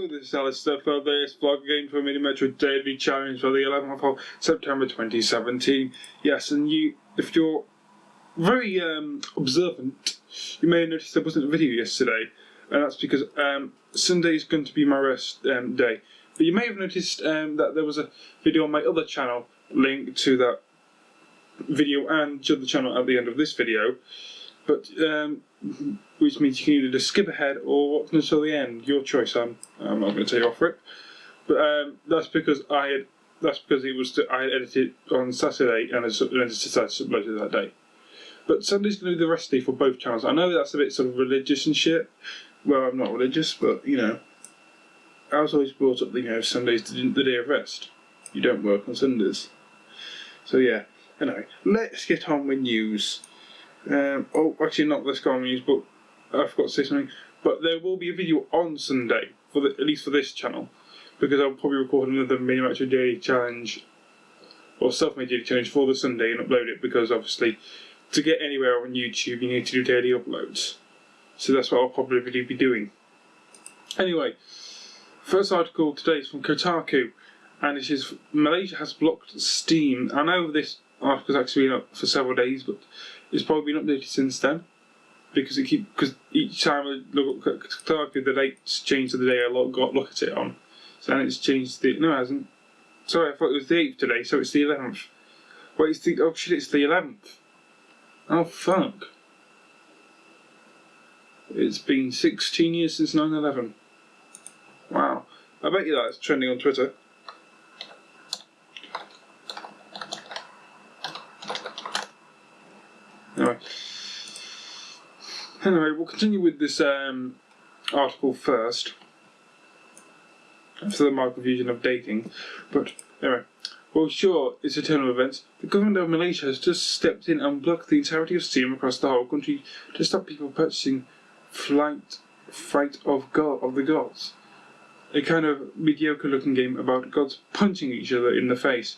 Hello, this is Alistair for this vlog game for Mini Metro Daily Challenge for the 11th of September 2017. Yes, and if you're very observant, you may have noticed there wasn't a video yesterday, and that's because Sunday is going to be my rest day. But you may have noticed that there was a video on my other channel linked to that video and to the channel at the end of this video. But which means you can either just skip ahead or watch until the end. Your choice. I'm not going to tell you off for it. But that's because I had edited it on Saturday and I decided to upload it that day. But Sunday's going to be the rest day for both channels. I know that's a bit sort of religious and shit. Well, I'm not religious, but you know, I was always brought up, you know, Sunday's the day of rest. You don't work on Sundays. So yeah. Anyway, let's get on with news. Oh, actually not let's go on news, but I forgot to say something. But there will be a video on Sunday, at least for this channel, because I'll probably record another Mini Metro Daily Challenge, or self-made daily challenge for the Sunday and upload it, because obviously to get anywhere on YouTube you need to do daily uploads. So that's what I'll probably be doing. Anyway, first article today is from Kotaku, and it is Malaysia has blocked Steam. I know this article's actually been up for several days, but it's probably been updated since then, because each time I look at Kotaku, the date's changed to the day I look at it on. So then it's changed no, it hasn't. Sorry, I thought it was the 8th today, so it's the 11th. Wait, oh shit, it's the 11th. Oh fuck. It's been 16 years since 9/11. Wow. I bet you that's trending on Twitter. Anyway, we'll continue with this article first, after the mild confusion of dating. But anyway, well, sure, it's a turn of events. The government of Malaysia has just stepped in and blocked the entirety of Steam across the whole country to stop people purchasing Fight of the Gods, a kind of mediocre-looking game about gods punching each other in the face.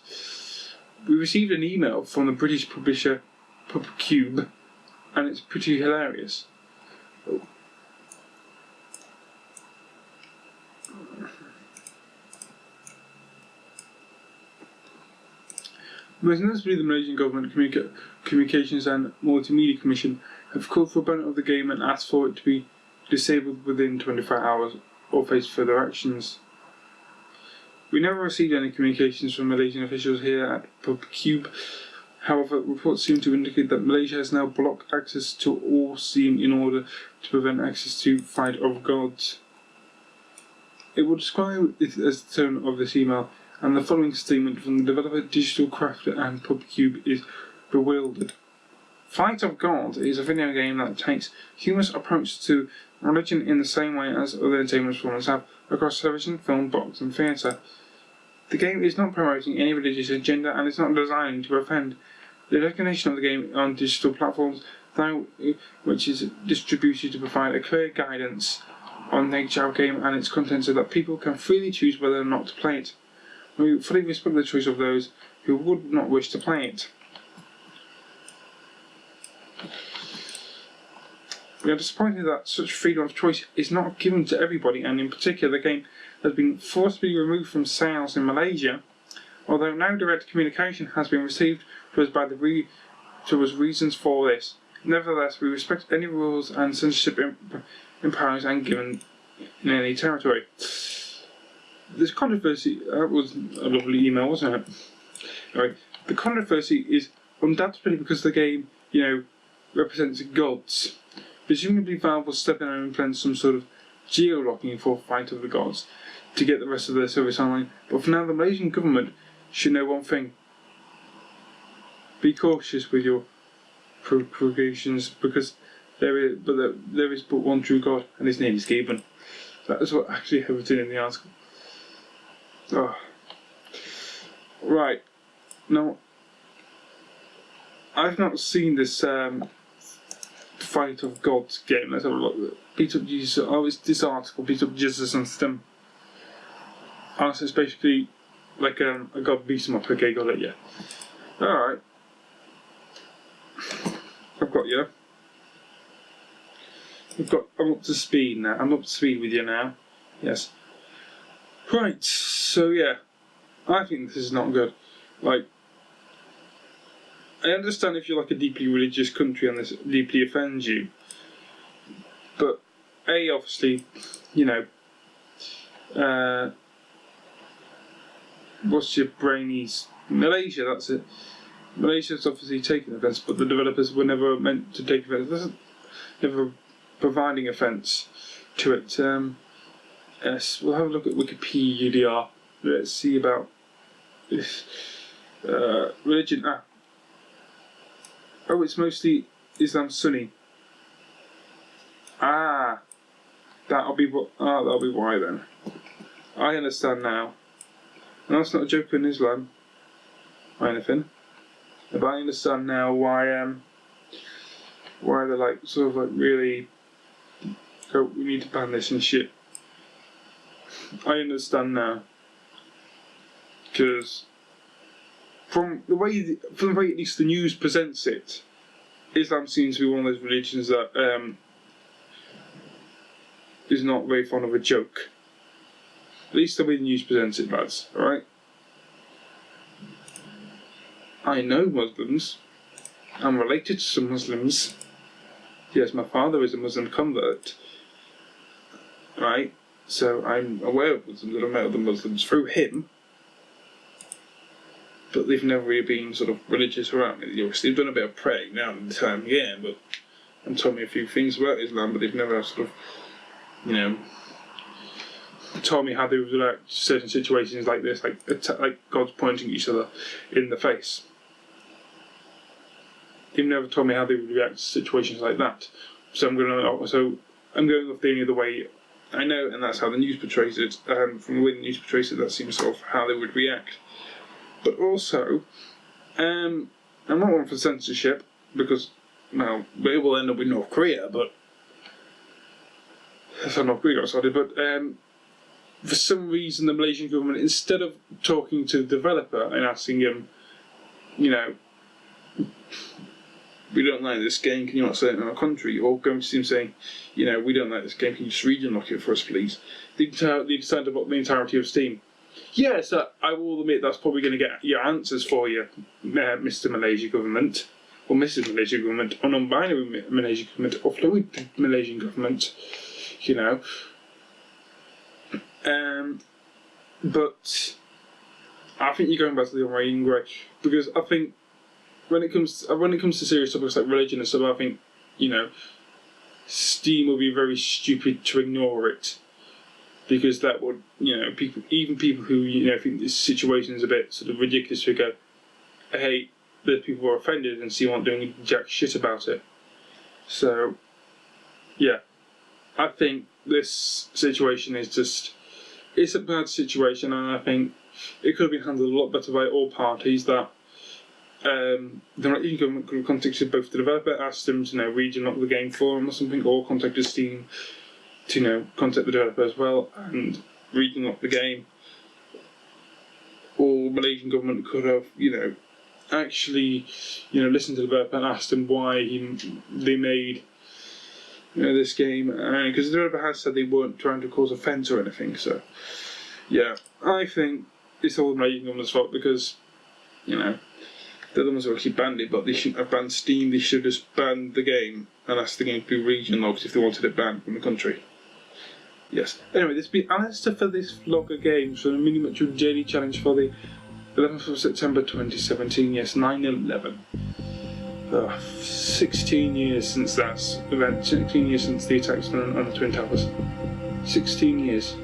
We received an email from the British publisher PubCube, and it's pretty hilarious. Oh. Most notably, the Malaysian Government Communications and Multimedia Commission have called for a ban of the game and asked for it to be disabled within 24 hours or face further actions. We never received any communications from Malaysian officials here at PubCube. However, reports seem to indicate that Malaysia has now blocked access to all Steam in order to prevent access to Fight of Gods. It will describe it as the tone of this email, and the following statement from the developer, Digital Crafter and PubCube is bewildered. Fight of Gods is a video game that takes humorous approach to religion in the same way as other entertainment formats have across television, film, box and theatre. The game is not promoting any religious agenda and is not designed to offend. The recognition of the game on digital platforms, which is distributed to provide a clear guidance on the nature of the game and its content so that people can freely choose whether or not to play it. We fully respect the choice of those who would not wish to play it. We are disappointed that such freedom of choice is not given to everybody, and in particular the game has been forcibly removed from sales in Malaysia, although no direct communication has been received to us reasons for this. Nevertheless, we respect any rules and censorship imposed and given in any territory. This controversy, that was a lovely email, wasn't it? Anyway, the controversy is undoubtedly because the game, you know, represents gods. Presumably Valve will step in and implement some sort of geo-locking for Fight of the Gods to get the rest of their service online. But for now, the Malaysian government should know one thing. Be cautious with your propagations, because there is but one true God, and his name is Gaben. That is what actually have written in the article. Oh. Right. Now, I've not seen this Fight of Gods game. Let's have a look. Beat up Jesus. Oh, it's this article. Beat up Jesus and them. Oh, so it's basically like a god beats him up. Okay, got it. Yeah. All right. I've got you. I'm up to speed now. I'm up to speed with you now. Yes. Right, so yeah, I think this is not good. Like, I understand if you're like a deeply religious country and this deeply offends you, but obviously, you know, what's your brainies? Malaysia, that's it. Malaysia's obviously taken offence, but the developers were never meant to take offence. There's never providing offence to it. Yes, we'll have a look at Wikipedia. Let's see about this religion. Oh, it's mostly Islam Sunni. That'll be why then. I understand now. And that's not a joke in Islam or anything. But I understand now why they're like sort of like really, oh, we need to ban this and shit. I understand now, because from the way at least the news presents it, Islam seems to be one of those religions that is not very fond of a joke. At least the way the news presents it, lads. All right. I know Muslims. I'm related to some Muslims. Yes, my father is a Muslim convert. Right? So I'm aware of Muslims, and I've met other Muslims through him. But they've never really been sort of religious around me. They've done a bit of praying now and time again, but and told me a few things about Islam, but they've never sort of, you know, told me how they would react to certain situations like this, like God's pointing at each other in the face. They've never told me how they would react to situations like that. So I'm going off the only other way I know, and that's how the news portrays it. From the way the news portrays it, that seems sort of how they would react. But also, I'm not one for censorship, because, well, it will end up with North Korea, but that's how North Korea got started. But for some reason, the Malaysian government, instead of talking to the developer and asking him, you know, we don't like this game, can you not sell it in our country? Or going to him saying, you know, we don't like this game, can you just region lock it for us, please? They decided to block the entirety of Steam. Yes, I will admit that's probably going to get your answers for you, Mr. Malaysian Government, or Mrs. Malaysian Government, or non-binary Malaysian Government, or fluid Malaysian Government, you know. But I think you're going back to the wrong way, because I think when it comes to serious topics like religion and stuff, I think, you know, Steam will be very stupid to ignore it, because that would, you know, people who, you know, think this situation is a bit sort of ridiculous would go, hey, the people who are offended and Steam aren't doing jack shit about it. So, yeah, I think this situation is just, it's a bad situation, and I think it could have been handled a lot better by all parties. That the Malaysian government could have contacted both the developer, asked them to, you know, region lock the game for them or something, or contacted Steam to, you know, contact the developer as well and region lock the game. Or Malaysian government could have, you know, actually, you know, listened to the developer and asked him why they made, you know, this game, because the developer has said they weren't trying to cause offence or anything. So, yeah, I think it's all the Malaysian government's fault, because, you know, they're the ones who actually banned it, but they shouldn't have banned Steam. They should have just banned the game and asked the game to be region locked if they wanted it banned from the country. Yes. Anyway, this has been Alistair for this Vlogger Games for the Mini Metro Daily Challenge for the 11th of September 2017. Yes, 9/11. 16 years since that event. 16 years since the attacks on the Twin Towers. 16 years.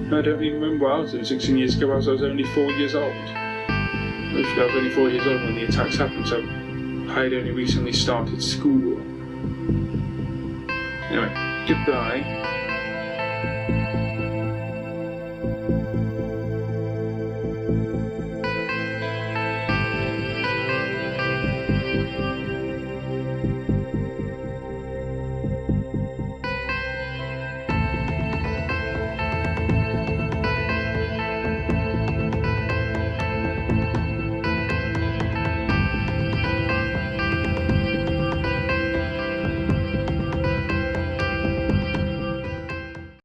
I don't even remember what I was doing 16 years ago. I was only 4 years old. Literally, I was only 4 years old when the attacks happened, so I had only recently started school. Anyway, goodbye.